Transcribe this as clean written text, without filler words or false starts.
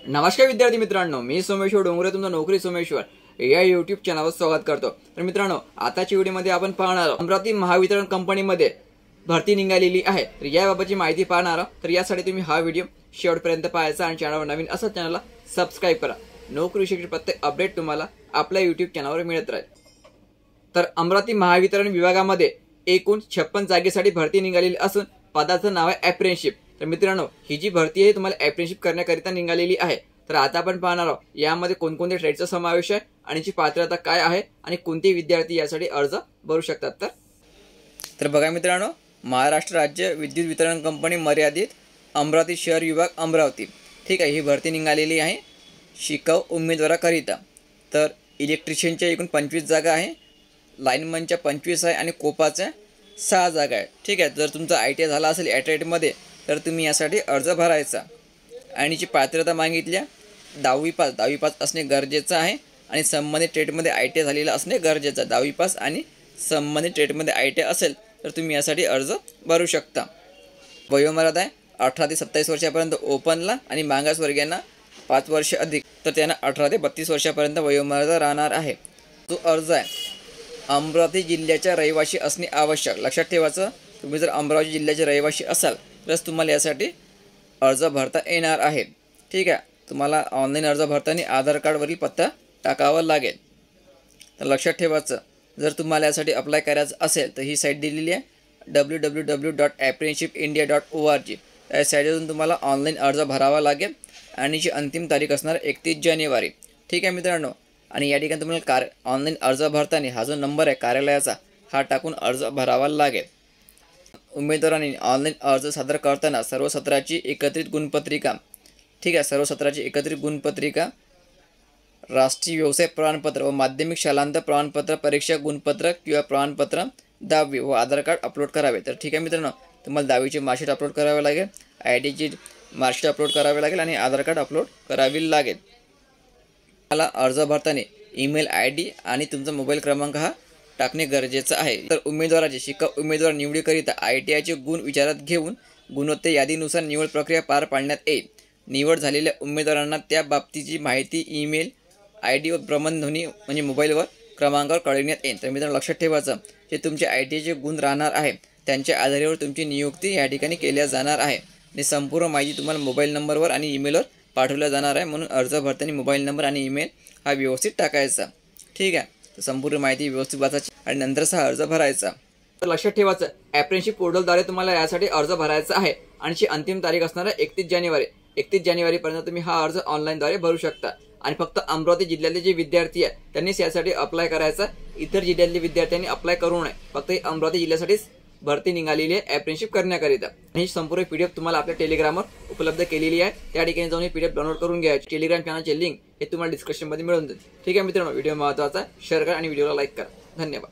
नमस्कार विद्यार्थी मित्रांनो, मी सोमेश्वर डोंगरे तुमचा नोकरी सोमेश्वर या यूट्यूब चॅनलवर स्वागत करतो। तर मित्रांनो, आताच्या व्हिडिओमध्ये आपण पाहणार आहोत अमरावती महावितरण कंपनीमध्ये भरती निघालेली आहे। तर याबाबतची माहिती पाहणार आहोत। तर यासाठी तुम्ही हा व्हिडिओ शेवटपर्यंत पाहायचा आणि चॅनलवर नवीन असेल चॅनलला सबस्क्राइब करा। नोकरीविषयी प्रत्येक अपडेट तुम्हाला आपल्या यूट्यूब चॅनलवर मिळत राहील। तर अमरावती महावितरण विभागामध्ये एकूण 56 जागेसाठी भरती निघालेली असून पदाचं नाव आहे अप्रेंटिसशिप। तर मित्रांनो, ही जी भरती आहे तुम्हाला अप्रेंटिसशिप करण्याकरिता निघालेली आहे। तर आता आपण पाहणार आहोत यामध्ये कोणकोणत्या ट्रेडचा समावेश आहे आणि ची पात्रता काय आहे आणि कोणते विद्यार्थी यासाठी अर्ज भरू शकतात। तर बघा मित्रांनो, महाराष्ट्र राज्य विद्युत वितरण कंपनी मर्यादित अमरावती शहर विभाग अमरावती, ठीक आहे, ही भरती निघालेली आहे शिकाऊ उमेदवाराकरिता। तर इलेक्ट्रिशियनच्या एकूण 25 जागा आहे, लाईनमनच्या 25 आहे आणि कोपाच्या 6 जागा आहे, ठीक आहे। जर तुमचा ITI झाला असेल ॲट्रेटमध्ये तर तुम्ही यासाठी अर्ज भरायचा। आणि जी पात्रता मागितल्या 10वी पास असणे गरजेचं आहे आणि संबंधित ट्रेडमध्ये ITI झालेला असणे गरजेचं आहे। 10वी पास आणि संबंधित ट्रेडमध्ये ITI असेल तर तुम्ही यासाठी अर्ज भरू शकता। वयोमर्यादा आहे 18 ते 27 वर्षापर्यंत ओपनला आणि मागासवर्गीयांना 5 वर्ष अधिक, तर त्यांना 18 ते 32 वर्षापर्यंत वयोमर्यादा राहणार आहे। जो अर्ज आहे अमरावती जिल्ह्याच्या रहिवासी असणे आवश्यक। लक्षात ठेवायचं, तुम्ही जर अमरावती जिल्ह्याचे रहिवासी असाल तरच तुम्हाला यासाठी अर्ज भरता येणार आहे, ठीक आहे। तुम्हाला ऑनलाईन अर्ज भरताना आधार कार्डवरील पत्ता टाकावा लागेल। तर लक्षात ठेवायचं, जर तुम्हाला यासाठी अप्लाय करायचं असेल तर ही साईट दिलेली आहे www.apprenticeshipindia.org। या साईटवरून तुम्हाला ऑनलाईन अर्ज भरावा लागेल आणि जी अंतिम तारीख असणार 31 जानेवारी, ठीक आहे मित्रांनो। आणि या ठिकाणी तुम्हाला ऑनलाईन अर्ज भरताना हा जो नंबर आहे कार्यालयाचा हा टाकून अर्ज भरावा लागेल। उमेदवारांनी ऑनलाईन अर्ज सादर करताना सर्व सत्राची एकत्रित गुणपत्रिका, ठीक आहे, सर्व सत्राची एकत्रित गुणपत्रिका, राष्ट्रीय व्यवसाय प्रमाणपत्र व माध्यमिक शालांत प्रमाणपत्र, परीक्षा गुणपत्र किंवा प्रमाणपत्र, 10वी व आधार कार्ड अपलोड करावे। तर ठीक आहे मित्रांनो, तुम्हाला 10वीची मार्कशीट अपलोड करावे लागेल, ITची मार्कशीट अपलोड करावी लागेल आणि आधार कार्ड अपलोड करावी लागेल। मला अर्ज भरताना ईमेल ID आणि तुमचा मोबाईल क्रमांक हा टाकणे गरजेचं आहे। तर उमेदवाराचे शिकाऊ उमेदवार निवडीकरिता ITIचे गुण विचारात घेऊन गुणवत्ता यादीनुसार निवड प्रक्रिया पार पाडण्यात येईल। निवड झालेल्या उमेदवारांना त्या बाबतीची माहिती ईमेल ID व भ्रमणध्वनी म्हणजे मोबाईलवर क्रमांकावर कळविण्यात येईल। तर मित्रांनो लक्षात ठेवायचं, जे तुमचे ITIचे गुण राहणार आहे त्यांच्या आधारावर तुमची नियुक्ती या ठिकाणी केल्या जाणार आहे आणि संपूर्ण माहिती तुम्हाला मोबाईल नंबरवर आणि ईमेलवर पाठवल्या जाणार आहे। म्हणून अर्ज भरताना मोबाईल नंबर आणि ईमेल हा व्यवस्थित टाकायचा, ठीक आहे। तर संपूर्ण माहिती व्यवस्थित वाचायची आणि नंतरच हा अर्ज भरायचा। तर लक्षात ठेवायचं, अप्रेंटिसशिप पोर्टलद्वारे तुम्हाला यासाठी अर्ज भरायचा आहे आणि ची अंतिम तारीख असणार आहे 31 जानेवारी। 31 जानेवारीपर्यंत तुम्ही हा अर्ज ऑनलाईनद्वारे भरू शकता आणि फक्त अमरावती जिल्ह्यातले जे विद्यार्थी आहेत त्यांनीच यासाठी अप्लाय करायचा। इतर जिल्ह्यातले विद्यार्थ्यांनी अप्लाय करू नये, फक्त अमरावती जिल्ह्यासाठीच भरती निघालेली आहे अप्रेंटिसशिप करण्याकरिता। आणि ही संपूर्ण PDF तुम्हाला आपल्या टेलिग्रामवर उपलब्ध केलेली आहे, त्या ठिकाणी जाऊन ही PDF डाउनलोड करून घ्यायची। टेलिग्राम चॅनलचे लिंक हे तुम्हाला डिस्क्रिप्शनमध्ये मिळून जाईल, ठीक आहे मित्रांनो। व्हिडिओ महत्त्वाचा आहे, शेअर करा आणि व्हिडिओला लाईक करा। धन्यवाद।